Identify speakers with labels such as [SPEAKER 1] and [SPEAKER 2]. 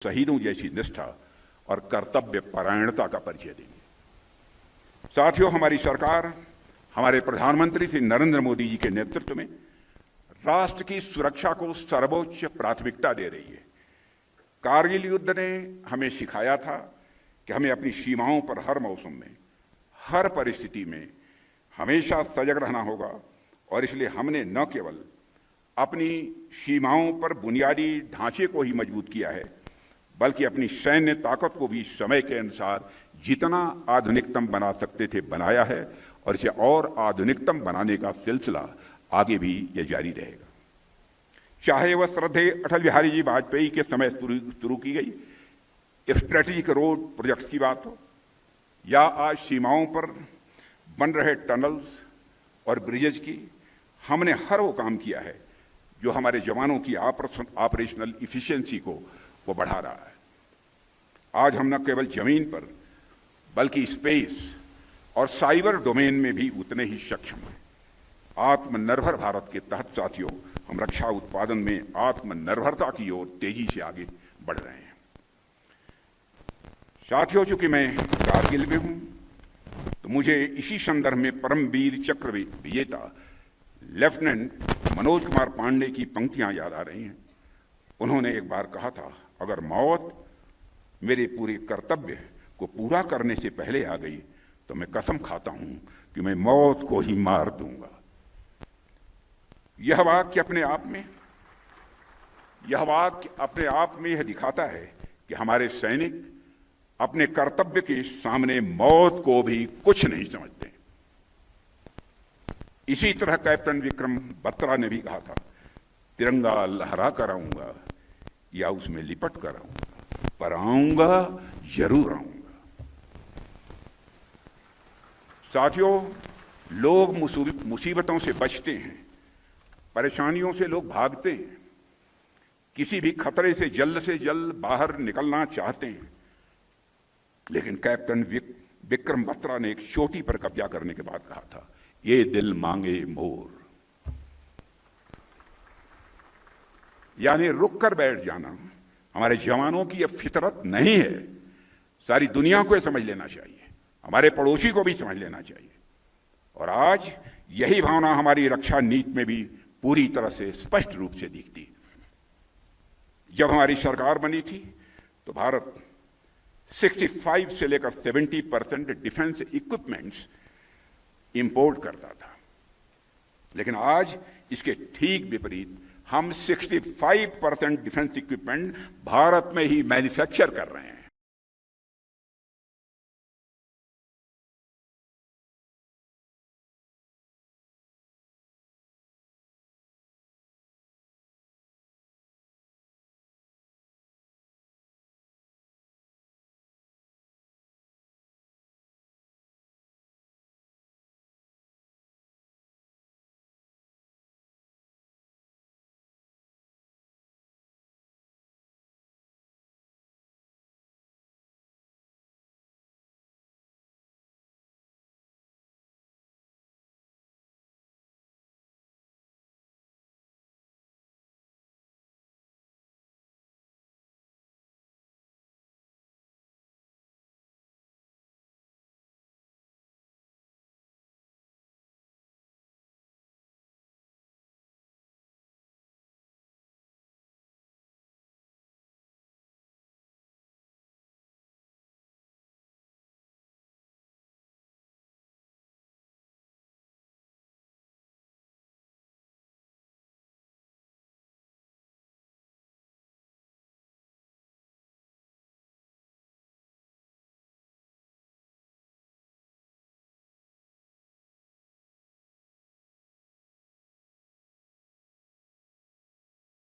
[SPEAKER 1] शहीदों जैसी निष्ठा और कर्तव्य परायणता का परिचय देंगे। साथियों, हमारी सरकार हमारे प्रधानमंत्री श्री नरेंद्र मोदी जी के नेतृत्व में राष्ट्र की सुरक्षा को सर्वोच्च प्राथमिकता दे रही है। कारगिल युद्ध ने हमें सिखाया था कि हमें अपनी सीमाओं पर हर मौसम में, हर परिस्थिति में हमेशा सजग रहना होगा और इसलिए हमने न केवल अपनी सीमाओं पर बुनियादी ढांचे को ही मजबूत किया है, बल्कि अपनी सैन्य ताकत को भी समय के अनुसार जितना आधुनिकतम बना सकते थे बनाया है और इसे और आधुनिकतम बनाने का सिलसिला आगे भी ये जारी रहेगा। चाहे वह श्रद्धेय अटल बिहारी जी वाजपेयी के समय शुरू की गई स्ट्रेटेजिक रोड प्रोजेक्ट्स की बात हो या आज सीमाओं पर बन रहे टनल्स और ब्रिजेज की, हमने हर वो काम किया है जो हमारे जवानों की ऑपरेशनल इफिशिएंसी को वो बढ़ा रहा है। आज हम न केवल जमीन पर बल्कि स्पेस और साइबर डोमेन में भी उतने ही सक्षम हैं। आत्मनिर्भर भारत के तहत साथियों, हम रक्षा उत्पादन में आत्मनिर्भरता की ओर तेजी से आगे बढ़ रहे हैं। साथियों, चूंकि मैं कारगिल में हूं तो मुझे इसी संदर्भ में परमवीर चक्र विजेता लेफ्टिनेंट मनोज कुमार पांडे की पंक्तियां याद आ रही हैं। उन्होंने एक बार कहा था, अगर मौत मेरे पूरे कर्तव्य को पूरा करने से पहले आ गई तो मैं कसम खाता हूं कि मैं मौत को ही मार दूंगा। यह वाक्य अपने आप में यह दिखाता है कि हमारे सैनिक अपने कर्तव्य के सामने मौत को भी कुछ नहीं समझते। इसी तरह कैप्टन विक्रम बत्रा ने भी कहा था, तिरंगा लहरा कर आऊंगा या उसमें लिपट कर आऊंगा, पर आऊंगा जरूर आऊंगा। साथियों, लोग मुसीबतों से बचते हैं, परेशानियों से लोग भागते हैं, किसी भी खतरे से जल्द बाहर निकलना चाहते हैं, लेकिन कैप्टन विक्रम बत्रा ने एक चोटी पर कब्जा करने के बाद कहा था, ये दिल मांगे मोर, यानी रुक कर बैठ जाना हमारे जवानों की यह फितरत नहीं है। सारी दुनिया को यह समझ लेना चाहिए, हमारे पड़ोसी को भी समझ लेना चाहिए। और आज यही भावना हमारी रक्षा नीति में भी पूरी तरह से स्पष्ट रूप से दिखती। जब हमारी सरकार बनी थी तो भारत 65 से लेकर 70% डिफेंस इक्विपमेंट्स इंपोर्ट करता था, लेकिन आज इसके ठीक विपरीत हम 65% डिफेंस इक्विपमेंट भारत में ही मैन्युफैक्चर कर रहे हैं।